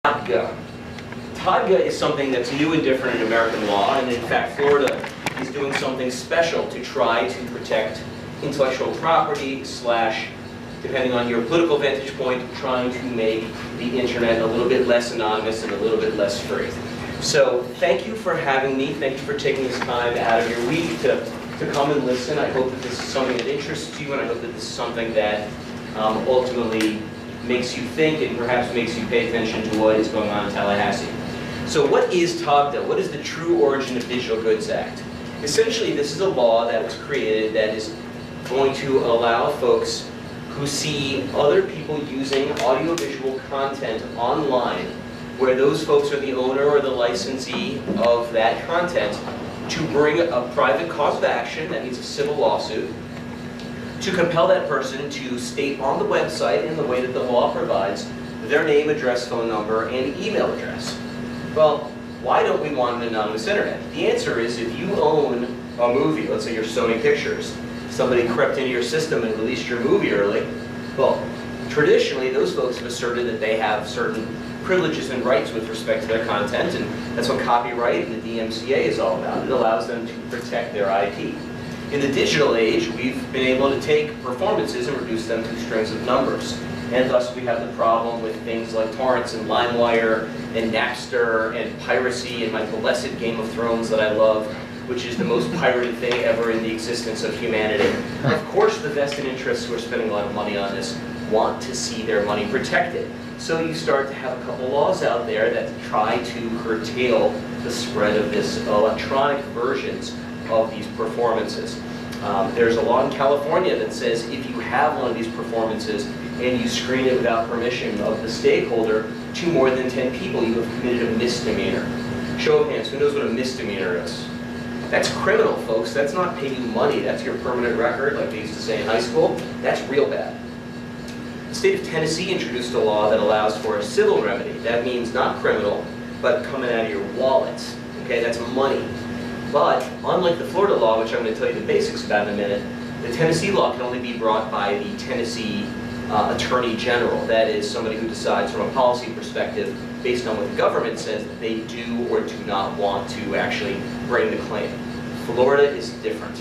TODGA. TODGA is something that's new and different in American law, and in fact Florida is doing something special to try to protect intellectual property slash, depending on your political vantage point, trying to make the internet a little bit less anonymous and a little bit less free. So thank you for having me. Thank you for taking this time out of your week to come and listen. I hope that this is something that interests you, and I hope that this is something that ultimately makes you think and perhaps makes you pay attention to what is going on in Tallahassee. So what is TODGA? What is the True Origin of Digital Goods Act? Essentially, this is a law that was created that is going to allow folks who see other people using audiovisual content online, where those folks are the owner or the licensee of that content, to bring a private cause of action, that means a civil lawsuit, to compel that person to state on the website, in the way that the law provides, their name, address, phone number, and email address. Well, why don't we want an anonymous internet? The answer is, if you own a movie, let's say you're Sony Pictures, somebody crept into your system and released your movie early, well, traditionally those folks have asserted that they have certain privileges and rights with respect to their content, and that's what copyright and the DMCA is all about. It allows them to protect their IP. In the digital age, we've been able to take performances and reduce them to strings of numbers. And thus we have the problem with things like torrents and LimeWire and Napster and piracy and my blessed Game of Thrones that I love, which is the most pirated thing ever in the existence of humanity. Of course, the vested interests who are spending a lot of money on this want to see their money protected. So you start to have a couple laws out there that try to curtail the spread of this electronic versions of these performances. There's a law in California that says if you have one of these performances and you screen it without permission of the stakeholder to more than 10 people, you have committed a misdemeanor. Show of hands, who knows what a misdemeanor is? That's criminal, folks. That's not paying you money. That's your permanent record, like they used to say in high school. That's real bad. The state of Tennessee introduced a law that allows for a civil remedy. That means not criminal, but coming out of your wallet. Okay, that's money. But unlike the Florida law, which I'm going to tell you the basics about in a minute, the Tennessee law can only be brought by the Tennessee Attorney General. That is somebody who decides from a policy perspective, based on what the government says, that they do or do not want to actually bring the claim. Florida is different.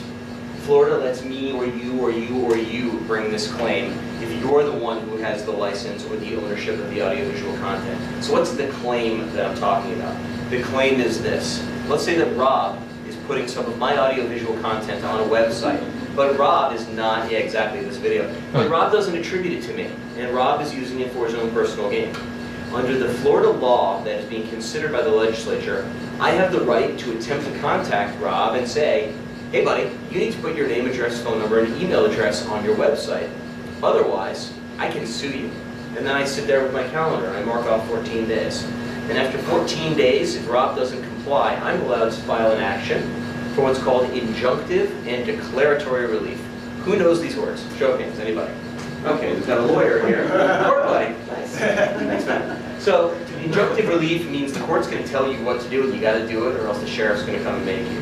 Florida lets me or you or you or you bring this claim if you're the one who has the license or the ownership of the audiovisual content. So what's the claim that I'm talking about? The claim is this. Let's say that Rob is putting some of my audiovisual content on a website, but Rob is not, yeah, exactly, this video, but Rob doesn't attribute it to me, and Rob is using it for his own personal gain. Under the Florida law that is being considered by the legislature, I have the right to attempt to contact Rob and say, hey buddy, you need to put your name, address, phone number, and email address on your website. Otherwise, I can sue you. And then I sit there with my calendar and I mark off 14 days. And after 14 days, if Rob doesn't comply, I'm allowed to file an action for what's called injunctive and declaratory relief. Who knows these words? Show of hands, anybody? Okay, we've got a lawyer here. Court buddy. Nice. Thanks, man. So, injunctive relief means the court's going to tell you what to do and you got to do it, or else the sheriff's going to come and make you.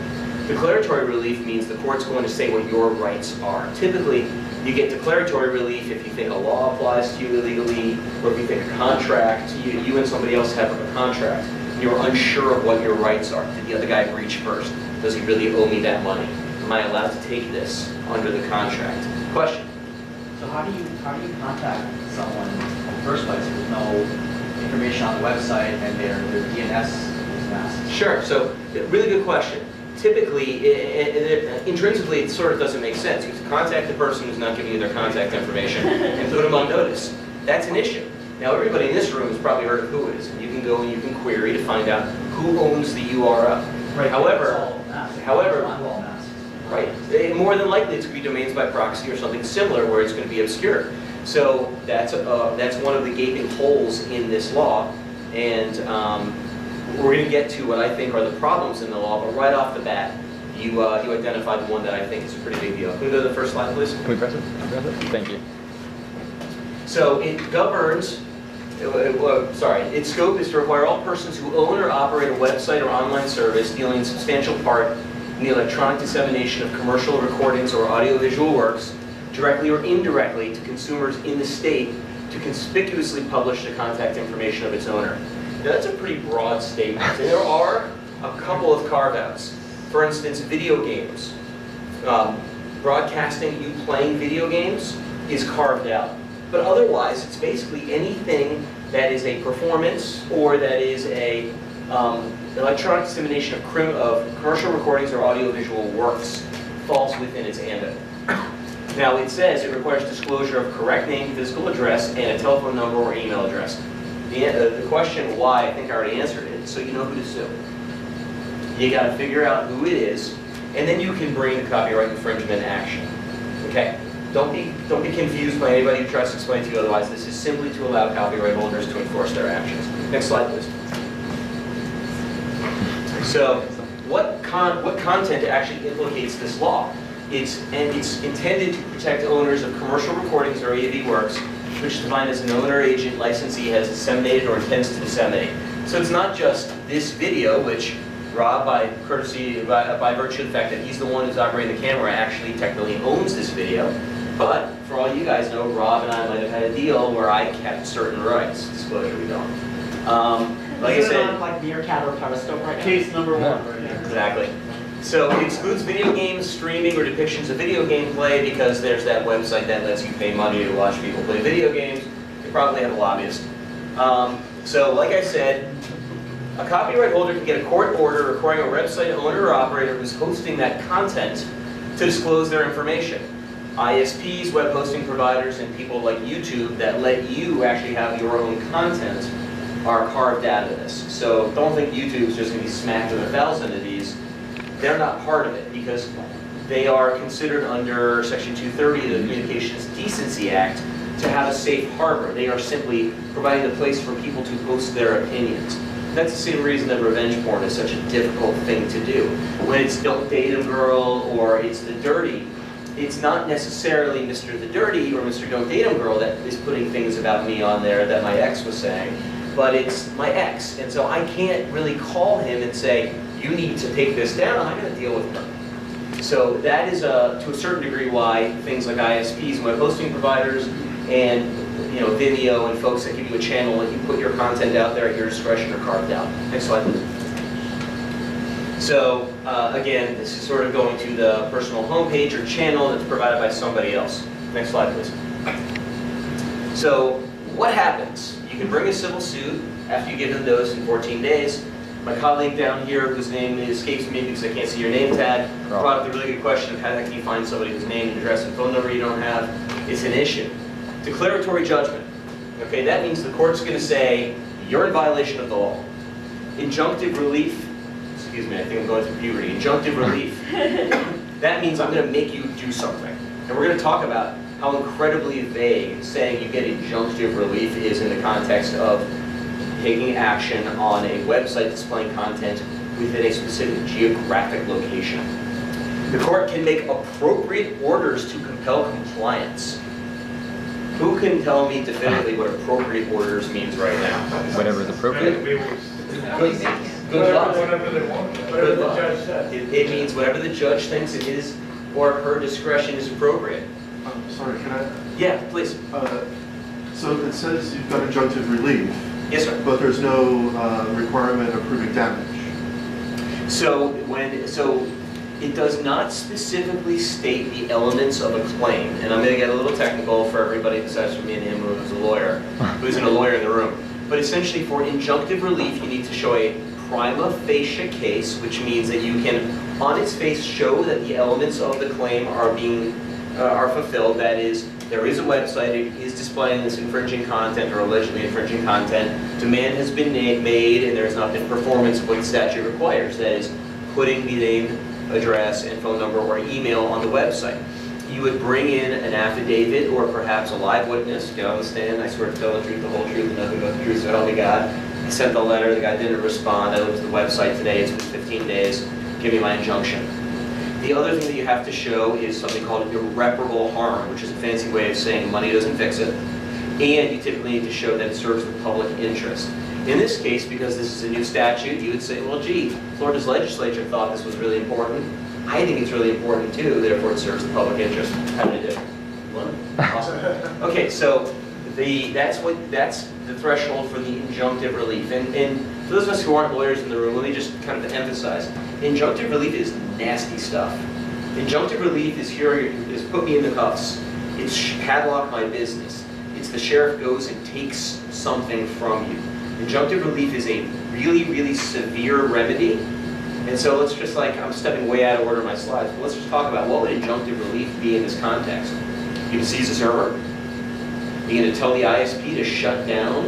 Declaratory relief means the court's going to say what your rights are. Typically, you get declaratory relief if you think a law applies to you illegally, or if you think a contract, you and somebody else have a contract, and you're unsure of what your rights are. Did the other guy breach first? Does he really owe me that money? Am I allowed to take this under the contract? Question? So how do you contact someone in the first place with no information on the website and their DNS is masked? Sure, so really good question. Typically, intrinsically, it sort of doesn't make sense. You have to contact the person who's not giving you their contact information and put them on notice. That's an issue. Now, everybody in this room has probably heard of Whois, and you can go and you can query to find out who owns the URL. Right. However, right. More than likely it's going to be domains by proxy or something similar where it's going to be obscure. So that's one of the gaping holes in this law, and we're going to get to what I think are the problems in the law, but right off the bat, you identified the one that I think is a pretty big deal. Can we go to the first slide, please? Can we press it? Thank you. So it governs, its scope is to require all persons who own or operate a website or online service dealing in substantial part in the electronic dissemination of commercial recordings or audiovisual works, directly or indirectly to consumers in the state, to conspicuously publish the contact information of its owner. Now, that's a pretty broad statement. And there are a couple of carve-outs. For instance, video games. Broadcasting you playing video games is carved out. But otherwise, it's basically anything that is a performance or that is a electronic dissemination of commercial recordings or audiovisual works falls within its ambit. Now, it says it requires disclosure of correct name, physical address, and a telephone number or email address. The question why, I think I already answered it, so you know who to sue. You got to figure out who it is, and then you can bring the copyright infringement action. Okay? Don't be confused by anybody who tries to explain to you otherwise. This is simply to allow copyright holders to enforce their actions. Next slide, please. So, what content actually implicates this law? It's intended to protect owners of commercial recordings or AV works, which is defined as an owner, agent, licensee has disseminated or intends to disseminate. So it's not just this video, which Rob, by virtue of the fact that he's the one who's operating the camera, actually technically owns this video. But for all you guys know, Rob and I might have had a deal where I kept certain rights. Disclosure, we don't. Like I said, on like Meerkat or Periscope right now? Case number 1 right here. exactly. So it excludes video games, streaming, or depictions of video game play because there's that website that lets you pay money to watch people play video games. You probably have a lobbyist. So like I said, a copyright holder can get a court order requiring a website owner or operator who's hosting that content to disclose their information. ISPs, web hosting providers, and people like YouTube that let you actually have your own content are carved out of this. So don't think YouTube's just going to be smacked with 1,000 of these. They're not part of it because they are considered under Section 230 of the Communications Decency Act to have a safe harbor. They are simply providing a place for people to post their opinions. That's the same reason that revenge porn is such a difficult thing to do. When it's Don't Date 'Em Girl or it's The Dirty, it's not necessarily Mr. The Dirty or Mr. Don't Date 'Em Girl that is putting things about me on there that my ex was saying, but it's my ex. And so I can't really call him and say, you need to take this down, I'm going to deal with her. So that is, to a certain degree, why things like ISPs and web hosting providers and Vimeo and folks that give you a channel and you put your content out there at your discretion are carved out. Next slide, please. So again, this is sort of going to the personal homepage or channel that's provided by somebody else. Next slide, please. So what happens? You can bring a civil suit after you give them notice in 14 days. My colleague down here, whose name escapes me because I can't see your name tag, brought up the really good question of how the heck can you find somebody whose name, address, and phone number you don't have. It's an issue. Declaratory judgment. Okay, that means the court's going to say, you're in violation of the law. Injunctive relief, excuse me, I think I'm going through puberty. Injunctive relief, that means I'm going to make you do something. And we're going to talk about how incredibly vague saying you get injunctive relief is in the context of taking action on a website displaying content within a specific geographic location. The court can make appropriate orders to compel compliance. Who can tell me definitively what appropriate orders means right now? Whatever is appropriate. Good luck. Whatever they want, whatever the judge says. It means whatever the judge thinks it is or her discretion is appropriate. Sorry, can I? Yeah, please. So it says you've got injunctive relief, Yes, sir. but there's no requirement of proving damage. So it does not specifically state the elements of a claim, and I'm going to get a little technical for everybody besides for me and him who's a lawyer, who isn't a lawyer in the room. But essentially for injunctive relief, you need to show a prima facie case, which means that you can, on its face, show that the elements of the claim are fulfilled. That is, there is a website, it is displaying this infringing content or allegedly infringing content, demand has been made, and there has not been performance of what the statute requires. That is, putting the name, address, and phone number or email on the website. You would bring in an affidavit or perhaps a live witness, get on the stand, I swear to tell the truth, the whole truth, and nothing but the truth, so help me God. I sent the letter, the guy didn't respond, I looked at the website today, it's been 15 days, give me my injunction. The other thing that you have to show is something called irreparable harm, which is a fancy way of saying money doesn't fix it. And you typically need to show that it serves the public interest. In this case, because this is a new statute, you would say, well, gee, Florida's legislature thought this was really important. I think it's really important too, therefore it serves the public interest. How did I do? Awesome. Okay, so that's the threshold for the injunctive relief. And for those of us who aren't lawyers in the room, let me just kind of emphasize, injunctive relief is nasty stuff. Injunctive relief is put me in the cuffs. It's padlock my business. It's the sheriff goes and takes something from you. Injunctive relief is a really, really severe remedy. And so let's just I'm stepping way out of order in my slides, but let's just talk about what would injunctive relief be in this context. You can seize a server. You're going to tell the ISP to shut down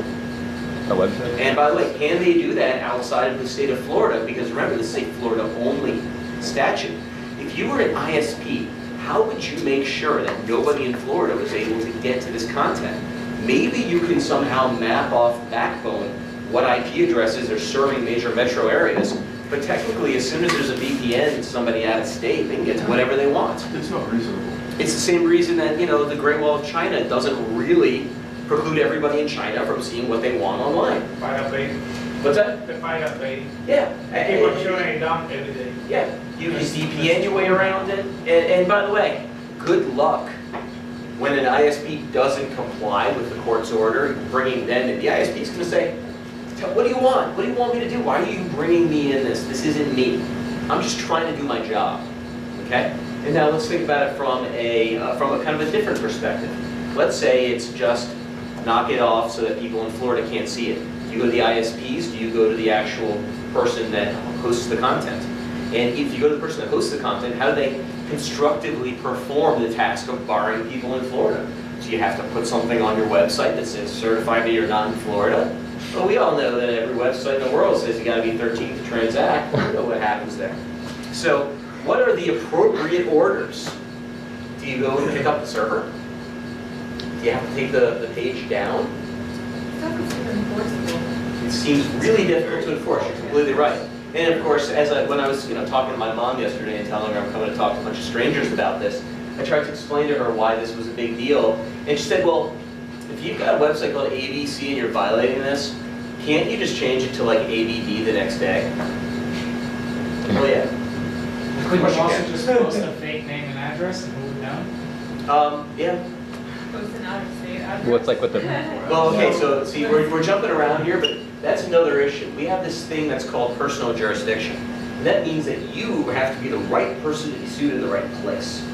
A website? and by the way, can they do that outside of the state of Florida? Because remember, this is a Florida only statute. If you were an ISP, how would you make sure that nobody in Florida was able to get to this content? Maybe you can somehow map off backbone what IP addresses are serving major metro areas, but technically as soon as there's a VPN to somebody out of state, they can get to whatever they want. It's not reasonable. It's the same reason that, the Great Wall of China doesn't really preclude everybody in China from seeing what they want online. Pirate Bay, What's that? the Pirate Bay. Yeah. Keep on showing it down every day. Yeah, you can VPN your way around it. And by the way, good luck when an ISP doesn't comply with the court's order, bringing them in. The ISP is going to say, what do you want? What do you want me to do? Why are you bringing me in this? This isn't me. I'm just trying to do my job. Okay? And now let's think about it from a kind of a different perspective. Let's say it's just knock it off so that people in Florida can't see it. Do you go to the ISPs? Do you go to the actual person that hosts the content? And if you go to the person that hosts the content, how do they constructively perform the task of barring people in Florida? Do you have to put something on your website that says certify that you're not in Florida? Well, we all know that every website in the world says you got to be 13 to transact. We know what happens there. So, what are the appropriate orders? Do you go and pick up the server? Do you have to take the page down? It seems really difficult to enforce. You're completely right. And of course, when I was talking to my mom yesterday and telling her I'm coming to talk to a bunch of strangers about this, I tried to explain to her why this was a big deal. And she said, well, if you've got a website called ABC and you're violating this, can't you just change it to ABD the next day? Oh yeah. Couldn't course you you also can. just post a fake name and address and who would know? Yeah. Post an out-of-state address. What's with the... Well, okay, so see, we're jumping around here, but that's another issue. We have this thing that's called personal jurisdiction. And that means that you have to be the right person to be sued in the right place.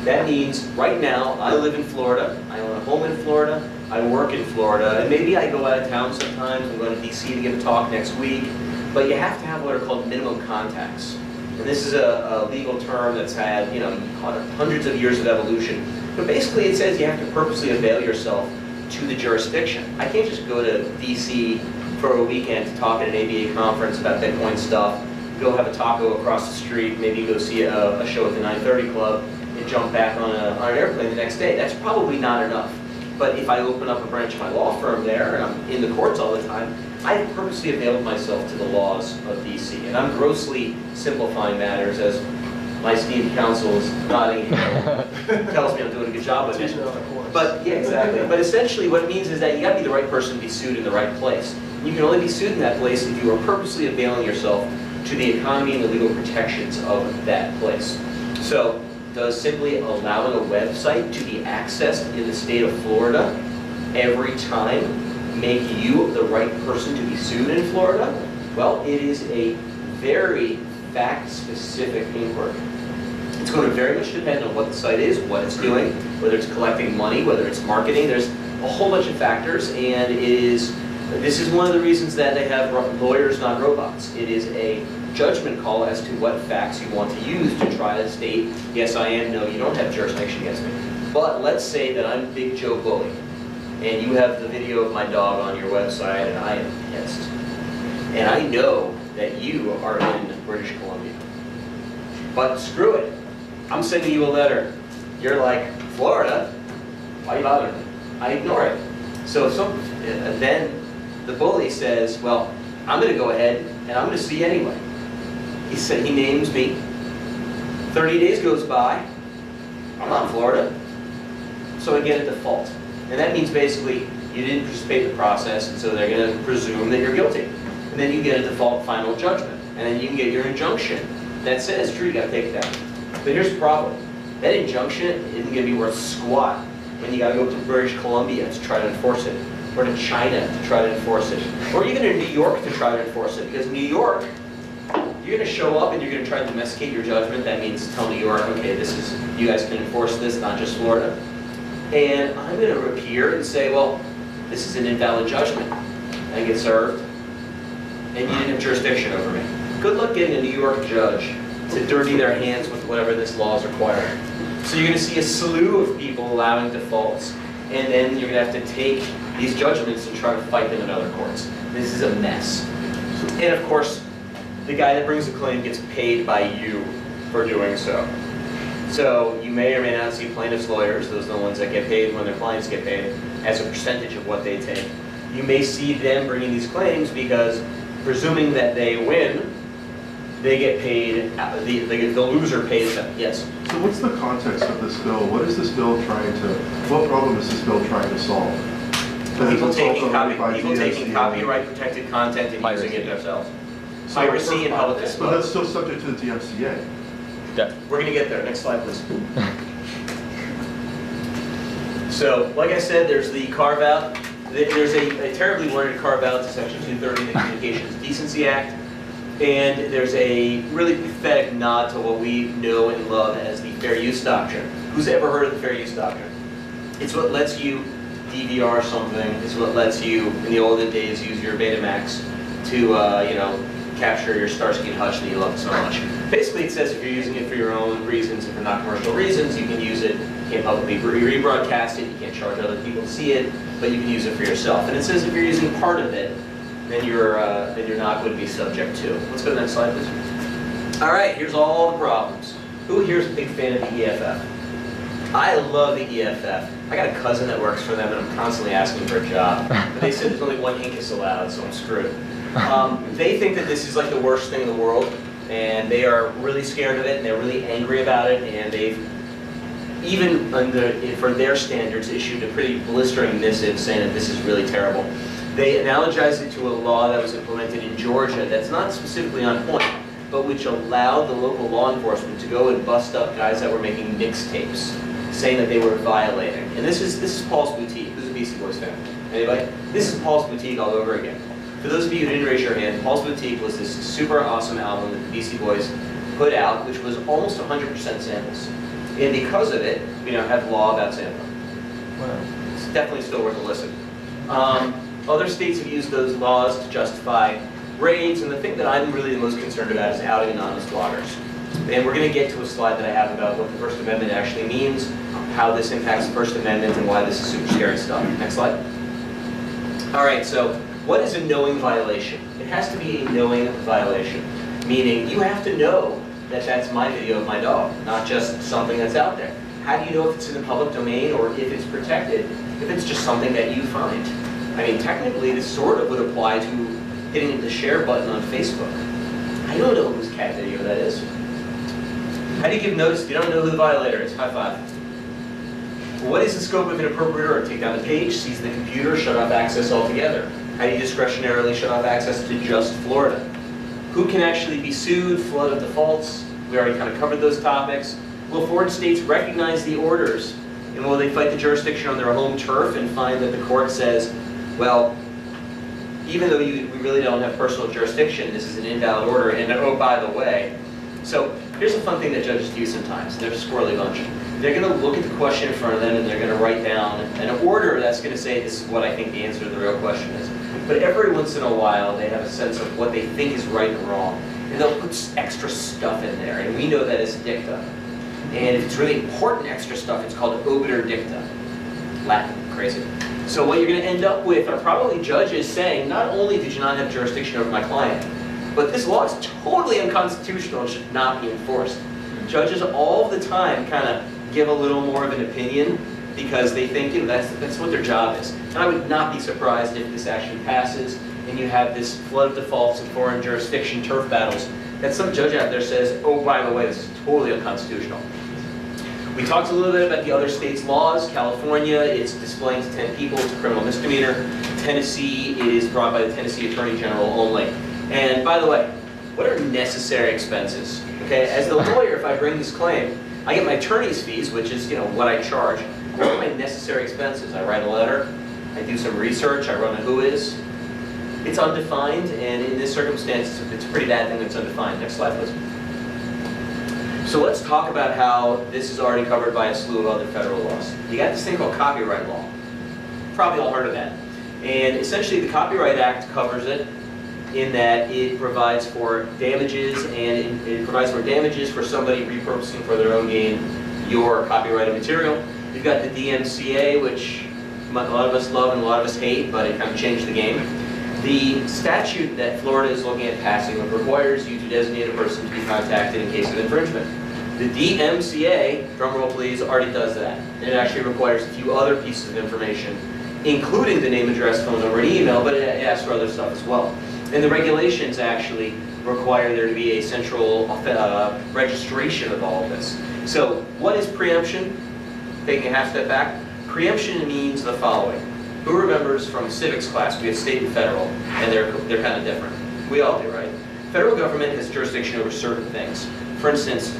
That means right now, I live in Florida, I own a home in Florida, I work in Florida, and maybe I go out of town sometimes. I'm going to DC to give a talk next week. But you have to have what are called minimum contacts. And this is a legal term that's had, hundreds of years of evolution. But basically it says you have to purposely avail yourself to the jurisdiction. I can't just go to DC for a weekend to talk at an ABA conference about Bitcoin stuff, go have a taco across the street, maybe go see a show at the 930 Club, and jump back on an airplane the next day. That's probably not enough. But if I open up a branch of my law firm there, and I'm in the courts all the time, I have purposely availed myself to the laws of DC. And I'm grossly simplifying matters, as my esteemed counsel is nodding and tells me I'm doing a good job with it. But yeah, exactly. But essentially what it means is that you gotta be the right person to be sued in the right place. And you can only be sued in that place if you are purposely availing yourself to the economy and the legal protections of that place. So, does simply allowing a website to be accessed in the state of Florida every time make you the right person to be sued in Florida? Well, it is a very fact-specific inquiry. It's going to very much depend on what the site is, what it's doing, whether it's collecting money, whether it's marketing. There's a whole bunch of factors, and this is one of the reasons that they have lawyers, not robots. It is a judgment call as to what facts you want to use to try to state, yes, I am, no, you don't have jurisdiction against me. But let's say that I'm Big Joe Bully, and you have the video of my dog on your website, and I am pissed. And I know that you are in British Columbia. But screw it. I'm sending you a letter. You're like, Florida? Why are you bothering me? I ignore it. So then the bully says, well, I'm going to go ahead and I'm going to sue you anyway. He said, he names me. 30 days goes by. I'm not in Florida. So I get a default. And that means basically you didn't participate in the process, and so they're going to presume that you're guilty. And then you get a default final judgment. And then you can get your injunction that says, true, you got to take it down. But here's the problem. That injunction isn't going to be worth squat when you got to go up to British Columbia to try to enforce it. or to China to try to enforce it, or even in New York to try to enforce it. Because New York, you're going to show up and you're going to try to domesticate your judgment. That means tell New York, okay, you guys can enforce this, not just Florida. And I'm going to appear and say, well, this is an invalid judgment. I get served, and you didn't have jurisdiction over me. Good luck getting a New York judge to dirty their hands with whatever this law is requiring. So you're going to see a slew of people allowing defaults, and then you're going to have to take these judgments and try to fight them in other courts. This is a mess. And of course, the guy that brings the claim gets paid by you for doing so. So you may or may not see plaintiffs' lawyers, those are the ones that get paid when their clients get paid, as a percentage of what they take. You may see them bringing these claims because, presuming that they win, they get paid, the loser pays them, yes. So what's the context of this bill? What is this bill what problem is this bill trying to solve? People taking copyright protected content and Piracy. using it themselves. Piracy and public display. But that's still subject to the DMCA. Yeah. We're going to get there. Next slide, please. So, like I said, there's the carve-out. There's a terribly worded carve-out to Section 230 of the Communications Decency Act. And there's a really pathetic nod to what we know and love as the Fair Use Doctrine. Who's ever heard of the Fair Use Doctrine? It's what lets you DVR something. It's what lets you, in the olden days, use your Betamax to, capture your Starsky and Hutch that you love so much. Basically, it says if you're using it for your own reasons and for not commercial reasons, you can use it. You can't publicly rebroadcast it. You can't charge other people to see it, but you can use it for yourself. And it says if you're using part of it, then you're not going to be subject to. Let's go to the next slide, please. All right, here's all the problems. Who here is a big fan of the EFF? I love the EFF. I got a cousin that works for them, and I'm constantly asking for a job. But they said there's only one Hincus allowed, so I'm screwed. They think that this is like the worst thing in the world, and they are really scared of it, and they're really angry about it, and they've, even for their standards, issued a pretty blistering missive saying that this is really terrible. They analogize it to a law that was implemented in Georgia that's not specifically on point, but which allowed the local law enforcement to go and bust up guys that were making mixtapes, saying that they were violating. And this is Paul's Boutique. Who's a Beastie Boys fan? Anybody? This is Paul's Boutique all over again. For those of you who didn't raise your hand, Paul's Boutique was this super awesome album that the Beastie Boys put out, which was almost 100% samples. And because of it, we now have law about sampling. Wow. It's definitely still worth a listen. Other states have used those laws to justify raids, and the thing that I'm really the most concerned about is outing anonymous bloggers. And we're going to get to a slide that I have about what the First Amendment actually means, how this impacts the First Amendment, and why this is super scary stuff. Next slide. All right, so what is a knowing violation? It has to be a knowing violation, meaning you have to know that that's my video of my dog, not just something that's out there. How do you know if it's in the public domain or if it's protected, if it's just something that you find? I mean, technically, this sort of would apply to hitting the share button on Facebook. I don't know whose cat video that is. How do you give notice if you don't know who the violator is? High five. What is the scope of inappropriate order? Take down the page, seize the computer, shut off access altogether. How do you discretionarily shut off access to just Florida? Who can actually be sued? Flood of defaults. We already kind of covered those topics. Will foreign states recognize the orders? And will they fight the jurisdiction on their home turf and find that the court says, well, even though we really don't have personal jurisdiction, this is an invalid order, and oh, by the way. So here's a fun thing that judges do sometimes. They're a squirrely bunch. They're going to look at the question in front of them, and they're going to write down an order that's going to say, this is what I think the answer to the real question is. But every once in a while, they have a sense of what they think is right and wrong. And they'll put extra stuff in there, and we know that as dicta. And if it's really important extra stuff, it's called obiter dicta. Latin, crazy. So what you're going to end up with are probably judges saying, not only did you not have jurisdiction over my client, but this law is totally unconstitutional and should not be enforced. Judges all the time kind of give a little more of an opinion because they think that's what their job is. And I would not be surprised if this actually passes and you have this flood of defaults and foreign jurisdiction turf battles that some judge out there says, oh, by the way, this is totally unconstitutional. We talked a little bit about the other states' laws. California, it's displaying to 10 people, it's a criminal misdemeanor. Tennessee is brought by the Tennessee Attorney General only. And by the way, what are necessary expenses? Okay, as the lawyer, if I bring this claim, I get my attorney's fees, which is what I charge. What are my necessary expenses? I write a letter, I do some research, I run a whois. It's undefined, and in this circumstance, it's a pretty bad thing that's undefined. Next slide, please. So let's talk about how this is already covered by a slew of other federal laws. You got this thing called copyright law. Probably all heard of that. And essentially the Copyright Act covers it in that it provides for damages, and it provides for damages for somebody repurposing for their own gain your copyrighted material. You've got the DMCA, which a lot of us love and a lot of us hate, but it kind of changed the game. The statute that Florida is looking at passing requires you to designate a person to be contacted in case of infringement. The DMCA, drumroll please, already does that. And it actually requires a few other pieces of information, including the name, address, phone number, and email, but it asks for other stuff as well. And the regulations actually require there to be a central registration of all of this. So what is preemption? Taking a half step back, preemption means the following. Who remembers from civics class, we have state and federal, and they're kind of different. We all do, right? Federal government has jurisdiction over certain things. For instance,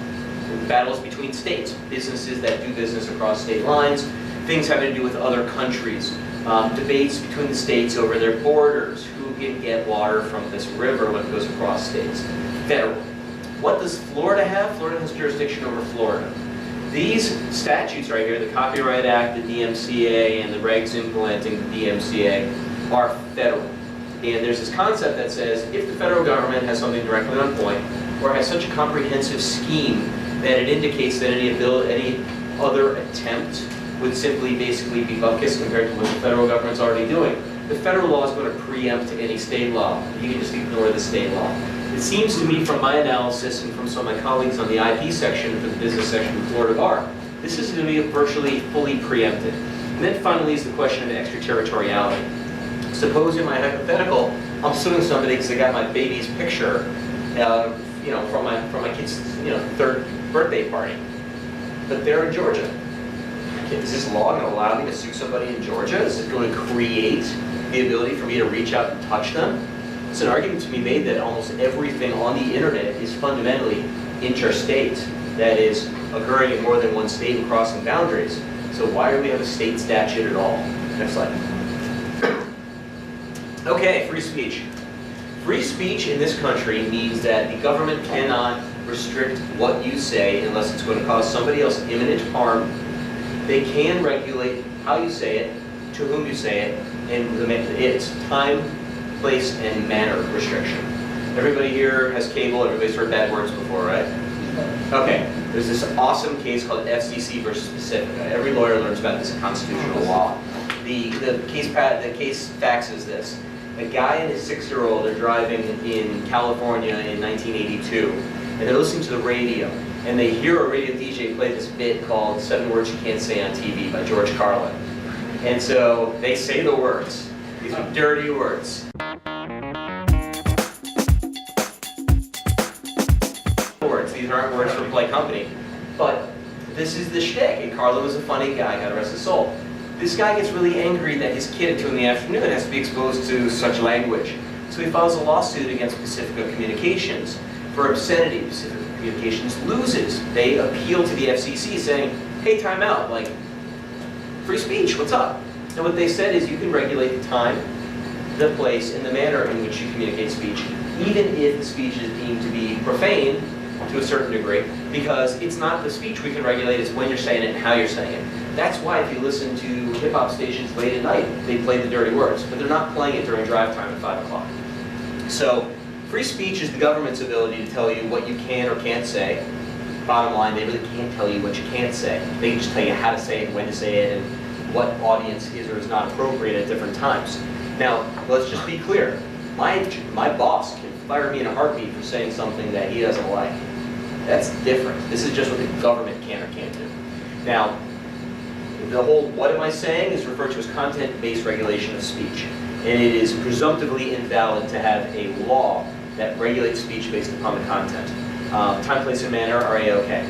battles between states, businesses that do business across state lines, things having to do with other countries, debates between the states over their borders, who can get water from this river when it goes across states. Federal. What does Florida have? Florida has jurisdiction over Florida. These statutes right here, the Copyright Act, the DMCA, and the regs implementing the DMCA are federal. And there's this concept that says if the federal government has something directly on point, or has such a comprehensive scheme that it indicates that any other attempt would simply basically be buckus compared to what the federal government's already doing, the federal law is going to preempt any state law. You can just ignore the state law. It seems to me from my analysis and from some of my colleagues on the IP section for the business section of Florida Bar, this is going to be virtually fully preempted. And then finally is the question of extraterritoriality. Suppose in my hypothetical, I'm suing somebody because they got my baby's picture, from my kid's, third birthday party, but they're in Georgia. Is this law going to allow me to sue somebody in Georgia? Is it going to create the ability for me to reach out and touch them? It's an argument to be made that almost everything on the internet is fundamentally interstate, that is, occurring in more than one state and crossing boundaries. So why do we have a state statute at all? Next slide. Okay, free speech. Free speech in this country means that the government cannot restrict what you say unless it's going to cause somebody else imminent harm. They can regulate how you say it, to whom you say it, and its time, place, and manner restriction. Everybody here has cable, everybody's heard bad words before, right? Okay, there's this awesome case called FCC versus Pacifica. Every lawyer learns about this in constitutional law. The case facts is this. A guy and his 6-year-old are driving in California in 1982, and they're listening to the radio, and they hear a radio DJ play this bit called 7 Words You Can't Say on TV by George Carlin. And so they say the words. These are dirty words. These aren't words for polite company. But this is the shtick, and Carlin was a funny guy, God rest his soul. This guy gets really angry that his kid at 2 in the afternoon has to be exposed to such language. So he files a lawsuit against Pacifica Communications for obscenity. Pacifica Communications loses. They appeal to the FCC saying, hey, time out, like, free speech, what's up? And what they said is you can regulate the time, the place, and the manner in which you communicate speech, even if the speech is deemed to be profane to a certain degree, because it's not the speech we can regulate, it's when you're saying it and how you're saying it. That's why if you listen to hip-hop stations late at night, they play the dirty words, but they're not playing it during drive time at 5 o'clock. So free speech is the government's ability to tell you what you can or can't say. Bottom line, they really can't tell you what you can't say. They can just tell you how to say it, when to say it, and what audience is or is not appropriate at different times. Now, let's just be clear. My boss can fire me in a heartbeat for saying something that he doesn't like. That's different. This is just what the government can or can't do. Now, the whole what am I saying is referred to as content-based regulation of speech. And it is presumptively invalid to have a law that regulates speech based upon the content. Time, place, and manner are A-OK.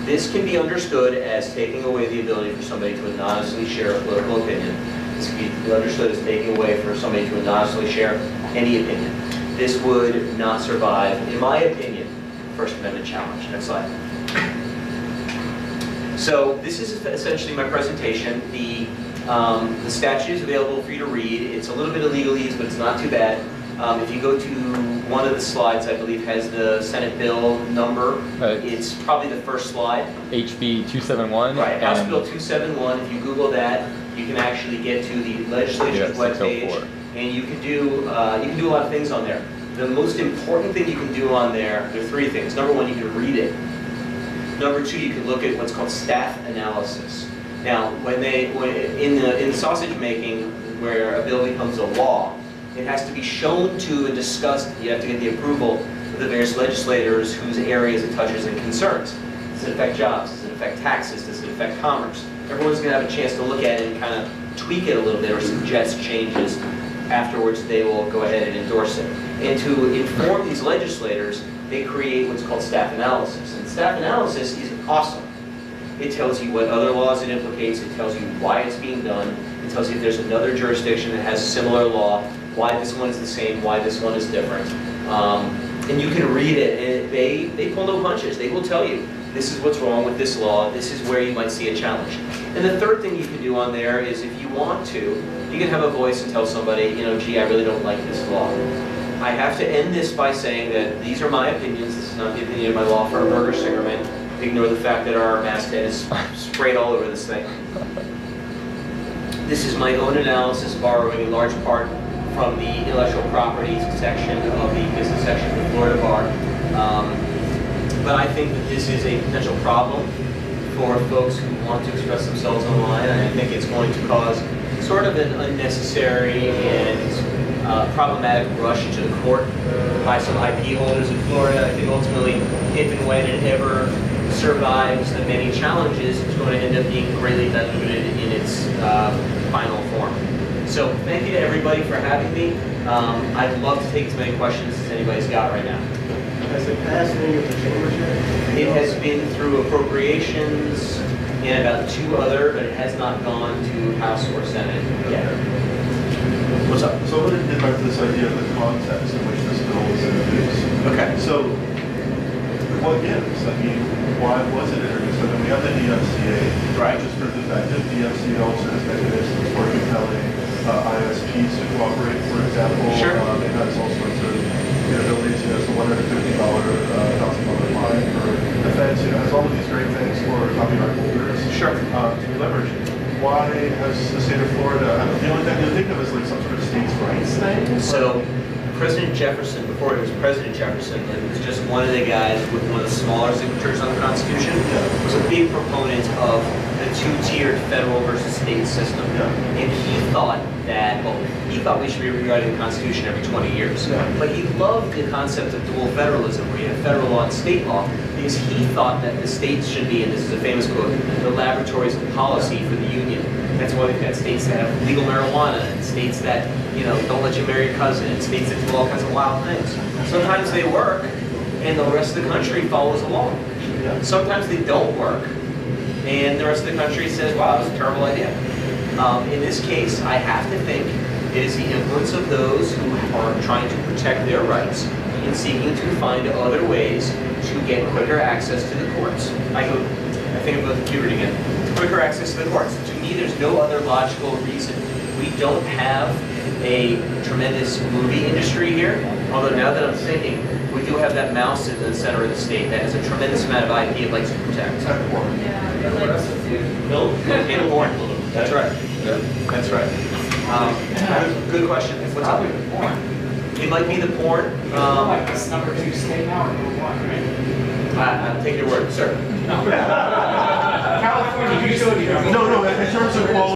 This can be understood as taking away the ability for somebody to anonymously share a political opinion. This can be understood as taking away for somebody to anonymously share any opinion. This would not survive, in my opinion, First Amendment challenge. Next slide. So this is essentially my presentation. The The statute is available for you to read. It's a little bit of legalese, but it's not too bad. If you go to one of the slides, I believe has the Senate bill number. It's probably the first slide. HB 271. Right, House Bill 271. If you Google that, you can actually get to the legislature's webpage, and you can do a lot of things on there. The most important thing you can do on there are three things. Number one, you can read it. Number two, you can look at what's called staff analysis. Now, in the sausage making, where a bill becomes a law, it has to be shown to and discussed. You have to get the approval of the various legislators whose areas it touches and concerns. Does it affect jobs? Does it affect taxes? Does it affect commerce? Everyone's going to have a chance to look at it and kind of tweak it a little bit or suggest changes. Afterwards, they will go ahead and endorse it. And to inform these legislators, they create what's called staff analysis. And staff analysis is awesome. It tells you what other laws it implicates. It tells you why it's being done. It tells you if there's another jurisdiction that has similar law, why this one is the same, why this one is different. And you can read it, and they pull no punches. They will tell you, this is what's wrong with this law, this is where you might see a challenge. And the third thing you can do on there is if you want to, you can have a voice and tell somebody, gee, I really don't like this law. I have to end this by saying that these are my opinions, this is not the opinion of my law firm, Berger Singerman. Ignore the fact that our masthead is sprayed all over this thing. This is my own analysis, borrowing in large part from the intellectual property section of the business section of the Florida Bar. But I think that this is a potential problem for folks who want to express themselves online, and I think it's going to cause sort of an unnecessary and problematic rush to the court by some IP holders in Florida. I think ultimately, if and when it ever survives the many challenges, it's going to end up being greatly diluted in its final form. So thank you to everybody for having me. I'd love to take as many questions as anybody's got right now. Has it passed any of the chambers yet? It has been through appropriations and about two other, but it has not gone to House or Senate yet. What's up? So I want to get back to this idea of the context in which this bill was introduced. Okay. So what gives? I mean, why was it introduced? I mean, we have the DFCA, Right. which is pretty effective. DFCA also has mechanisms for compelling ISPs to cooperate, for example. Sure. It has all sorts of abilities. It has the $150,000 fine for defense. It has all of these great things for copyright holders. Sure. To be leveraged. Why has the state of Florida? The only thing you think of is like some sort of states' rights thing. So President Jefferson, before he was President Jefferson, and he was just one of the guys with one of the smaller signatures on the Constitution, was a big proponent of the two-tiered federal versus state system. And he thought that, he thought we should be rewriting the Constitution every 20 years. But he loved the concept of dual federalism, where you have federal law and state law, because he thought that the states should be, and this is a famous quote, the laboratories of policy for the Union. That's why we've got states that have legal marijuana, and states that, don't let you marry your cousin, and states that do all kinds of wild things. Sometimes they work, and the rest of the country follows along. Sometimes they don't work, and the rest of the country says, wow, that was a terrible idea. In this case, I have to think it is the influence of those who are trying to protect their rights and seeking to find other ways to get quicker access to the courts. I think about the puberty again. Quicker access to the courts. To me, there's no other logical reason. We don't have a tremendous movie industry here, although now that I'm thinking, we do have that mouse in the center of the state that has a tremendous amount of IP it likes to protect. Yeah, What else is it? No, and porn. That's right. That's right. Good question. What's up? Probably the porn. It might be the porn. Like this number 2 state now or number 1, right? I'll take your word, sir. No.